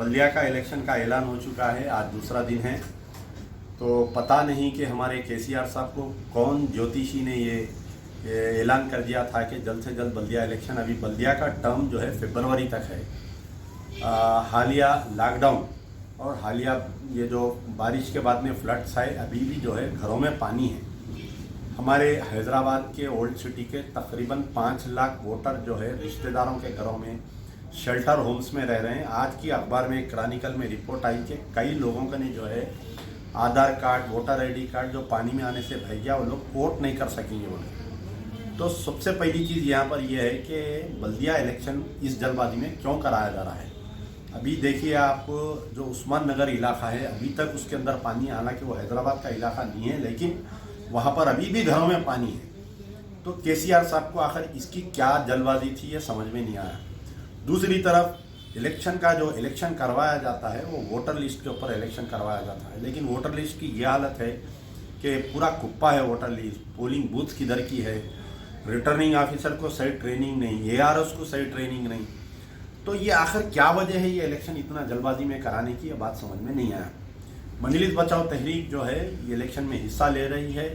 बल्दिया का इलेक्शन का ऐलान हो चुका है। आज दूसरा दिन है। तो पता नहीं कि हमारे केसीआर साहब को कौन ज्योतिषी ने ये ऐलान कर दिया था कि जल्द से जल्द बल्दिया इलेक्शन। अभी बल्दिया का टर्म जो है फरवरी तक है। हालिया लॉकडाउन और हालिया ये जो बारिश के बाद में फ्लड्स आए, अभी भी जो है घरों में पानी है। हमारे हैदराबाद के ओल्ड सिटी के तकरीबन 5 लाख वोटर जो है रिश्तेदारों के घरों में शेल्टर होम्स में रह रहे हैं। आज की अखबार में क्रॉनिकल में रिपोर्ट आई कि कई लोगों का ने जो है आधार कार्ड, वोटर आईडी कार्ड जो पानी में आने से बह गया, वो लोग वोट नहीं कर सकेंगे उन्हें। तो सबसे पहली चीज़ यहाँ पर यह है कि बल्दिया इलेक्शन इस जल्दबाजी में क्यों कराया जा रहा है। अभी देखिए आप, जो उस्मान नगर इलाका है अभी तक उसके अंदर पानी, हालांकि वो हैदराबाद का इलाका नहीं है, लेकिन वहाँ पर अभी भी घरों में पानी है। तो केसीआर साहब को आखिर इसकी क्या जल्दबाजी थी, ये समझ में नहीं आया। दूसरी तरफ इलेक्शन का जो इलेक्शन करवाया जाता है वो वोटर लिस्ट के ऊपर इलेक्शन करवाया जाता है, लेकिन वोटर लिस्ट की ये हालत है कि पूरा कुप्पा है वोटर लिस्ट। पोलिंग बूथ किधर की है, रिटर्निंग ऑफिसर को सही ट्रेनिंग नहीं, एआरओस को सही ट्रेनिंग नहीं। तो ये आखिर क्या वजह है ये इलेक्शन इतना जल्दबाजी में कराने की, ये बात समझ में नहीं आया। मंजलिस बचाओ तहरीक जो है ये इलेक्शन में हिस्सा ले रही है।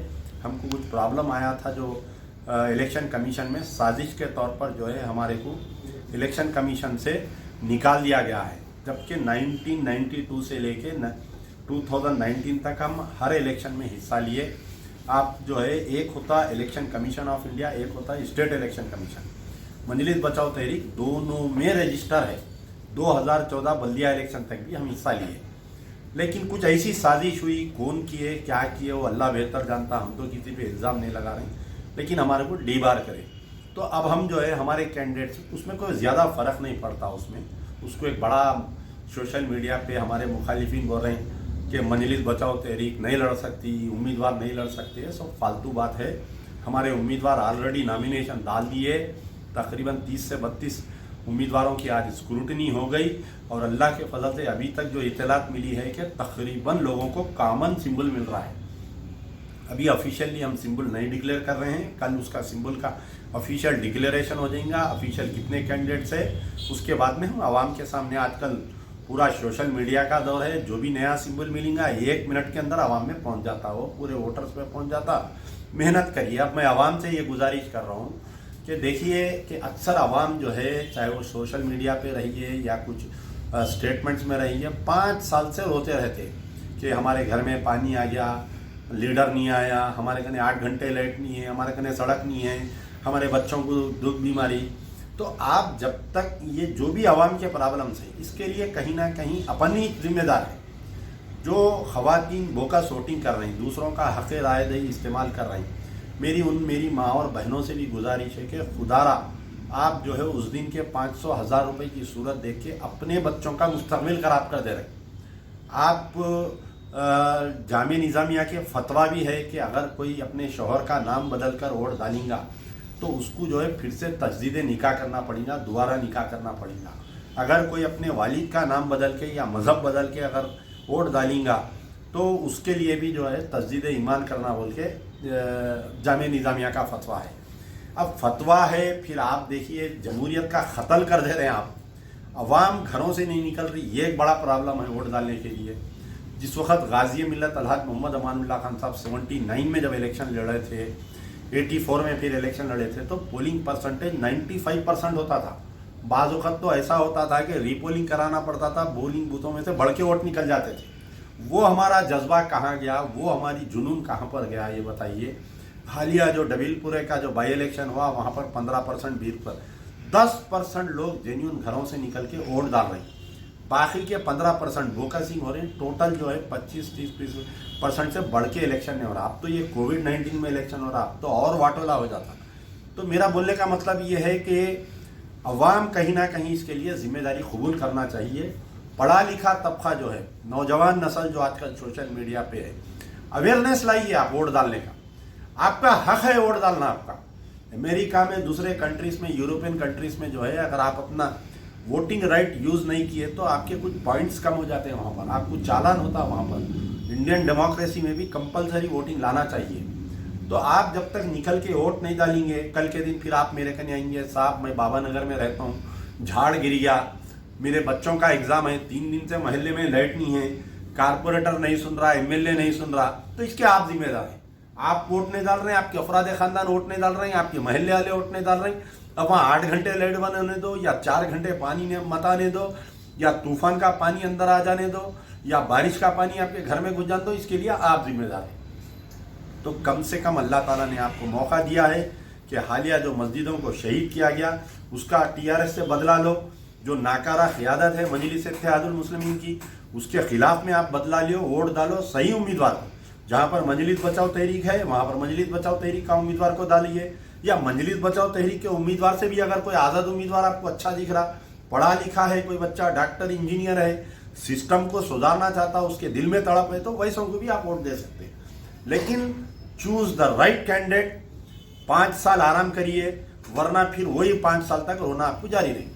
हमको कुछ प्रॉब्लम आया था जो इलेक्शन कमीशन में साजिश के तौर पर जो है हमारे को इलेक्शन कमीशन से निकाल दिया गया है, जबकि 1992 से लेके 2019 तक हम हर इलेक्शन में हिस्सा लिए। आप जो है, एक होता इलेक्शन कमीशन ऑफ इंडिया, एक होता स्टेट इलेक्शन कमीशन। मंजलिस बचाओ तहरीक दोनों में रजिस्टर है। 2014 बल्दिया इलेक्शन तक भी हम हिस्सा लिए, लेकिन कुछ ऐसी साजिश हुई, कौन किए क्या किए वो अल्लाह बेहतर जानता। हम तो किसी पे इल्ज़ाम नहीं लगा रहे, लेकिन हमारे को डीबार करे। तो अब हम जो है हमारे कैंडिडेट्स, उसमें कोई ज़्यादा फ़र्क नहीं पड़ता उसको एक बड़ा सोशल मीडिया पे हमारे मुखालिफिन बोल रहे हैं कि मंजलिस बचाओ तहरीक नहीं लड़ सकती, उम्मीदवार नहीं लड़ सकते, ये सब फालतू बात है। हमारे उम्मीदवार ऑलरेडी नॉमिनेशन डाल दिए। तकरीबन 30 से 32 उम्मीदवारों की आज स्क्रूटनी हो गई और अल्लाह के फजल से अभी तक जो इत्तलात मिली है कि तकरीबन लोगों को कॉमन सिंबल मिल रहा है। अभी ऑफिशियली हम सिंबल नहीं डिक्लेयर कर रहे हैं, कल उसका सिंबल का ऑफिशियल डिक्लेरेशन हो जाएगा। ऑफिशियल कितने कैंडिडेट्स है उसके बाद में हम आवाम के सामने, आजकल पूरा सोशल मीडिया का दौर है, जो भी नया सिंबल मिलेगा 1 मिनट के अंदर आवाम में पहुंच जाता, वो पूरे वोटर्स में पहुंच जाता। मेहनत करिए। अब मैं आवाम से ये गुजारिश कर रहा हूँ कि देखिए कि अक्सर आवाम जो है, चाहे वो सोशल मीडिया पे रहिए या कुछ स्टेटमेंट्स में रहिए, 5 साल से रोते रहते कि हमारे घर में पानी आ गया, लीडर नहीं आया, हमारे कने 8 घंटे लाइट नहीं है, हमारे कने सड़क नहीं है, हमारे बच्चों को दुख बीमारी। तो आप जब तक ये जो भी आवाम के प्रॉब्लम्स हैं, इसके लिए कहीं ना कहीं अपन ही जिम्मेदार है। जो ख़वातीन बोका शूटिंग कर रही, दूसरों का हक़ राय दही इस्तेमाल कर रही, मेरी माँ और बहनों से भी गुजारिश है कि खुदारा आप जो है उस दिन के 500,000 रुपये की सूरत देख के अपने बच्चों का मुस्तकबिल खराब कर दे रहे। आप जामिया निज़ामिया के फतवा भी है कि अगर कोई अपने शौहर का नाम बदल कर वोट डालेगा तो उसको जो है फिर से तजदीद निकाह करना पड़ेगा, दोबारा निकाह करना पड़ेगा। अगर कोई अपने वालिद का नाम बदल के या मज़हब बदल के अगर वोट डालेगा तो उसके लिए भी जो है तजदीद ईमान करना बोल के जामिया निज़ामिया का फतवा है। अब फतवा है, फिर आप देखिए जमहूरियत का ख़त्ल कर दे रहे हैं आप। अवाम घरों से नहीं निकल रही, ये एक बड़ा प्रॉब्लम है वोट डालने के लिए। जिस वक्त गाजी मिल्लत अलहाज मोहम्मद अमानुल्लाह खान साहब 79 में जब इलेक्शन लड़े थे, 84 में फिर इलेक्शन लड़े थे, तो पोलिंग परसेंटेज 95% होता था। बाज़ वक़्त तो ऐसा होता था कि रीपोलिंग कराना पड़ता था, पोलिंग बूथों में से बढ़ के वोट निकल जाते थे। वो हमारा जज्बा कहाँ गया, वो हमारी जुनून कहाँ पर गया, ये बताइए। हालिया जो डबीलपुरे का जो बाई इलेक्शन हुआ, वहाँ पर 15% 10% लोग जेन्यून घरों से निकल के वोट डाल रहे हैं, बाकी के 15% बोकसिंग हो रहे हैं। टोटल जो है 25-30% से बढ़ के इलेक्शन नहीं हो रहा। अब तो ये कोविड-19 में इलेक्शन हो रहा, अब तो और वाटोला हो जाता। तो मेरा बोलने का मतलब ये है कि अवाम कहीं ना कहीं इसके लिए जिम्मेदारी कबूल करना चाहिए। पढ़ा लिखा तबका जो है, नौजवान नस्ल जो आजकल सोशल मीडिया पे है, अवेयरनेस लाइए आप वोट डालने का। आपका हक है वोट डालना आपका। अमेरिका में, दूसरे कंट्रीज़ में, यूरोपियन कंट्रीज़ में जो है, अगर आप अपना वोटिंग राइट यूज़ नहीं किए तो आपके कुछ पॉइंट्स कम हो जाते हैं, वहाँ पर आपको चालान होता है। वहाँ पर इंडियन डेमोक्रेसी में भी कंपलसरी वोटिंग लाना चाहिए। तो आप जब तक निकल के वोट नहीं डालेंगे, कल के दिन फिर आप मेरे कने आएंगे, साहब मैं बाबा नगर में रहता हूँ, झाड़ गिर गया, मेरे बच्चों का एग्जाम है, 3 दिन से मोहल्ले में लाइट नहीं है, कारपोरेटर नहीं सुन रहा, एमएलए नहीं सुन रहा, तो इसके आप जिम्मेदार हैं। आप वोट नहीं डाल रहे हैं, आपके अफराद खानदान वोट नहीं डाल रहे हैं, आपके मोहल्ले वाले वोट नहीं डाल रहे हैं। अब वहाँ 8 घंटे लाइट बंद होने दो, या 4 घंटे पानी ने मत आने दो, या तूफान का पानी अंदर आ जाने दो, या बारिश का पानी आपके घर में घुस जाने दो, इसके लिए आप जिम्मेदार हैं। तो कम से कम अल्लाह ताला ने आपको मौका दिया है कि हालिया जो मस्जिदों को शहीद किया गया उसका टीआरएस से बदला लो। जो नाकारा क़ियादत है मजलिस इत्तेहादुल मुस्लिमीन की, उसके खिलाफ में आप बदला लो, वोट डालो सही उम्मीदवार को। जहाँ पर मजलिस बचाओ तहरीक है वहाँ पर मजलिस बचाओ तहरीक का उम्मीदवार को डालिए, या मजलिस बचाओ तहरीक के उम्मीदवार से भी अगर कोई आज़ाद उम्मीदवार आपको अच्छा दिख रहा, पढ़ा लिखा है, कोई बच्चा डॉक्टर इंजीनियर है, सिस्टम को सुधारना चाहता, उसके दिल में तड़प है, तो वैसों को भी आप वोट दे सकते हैं। लेकिन चूज द राइट कैंडिडेट। 5 साल आराम करिए, वरना फिर वही 5 साल तक रोना आपको जारी रहेगा।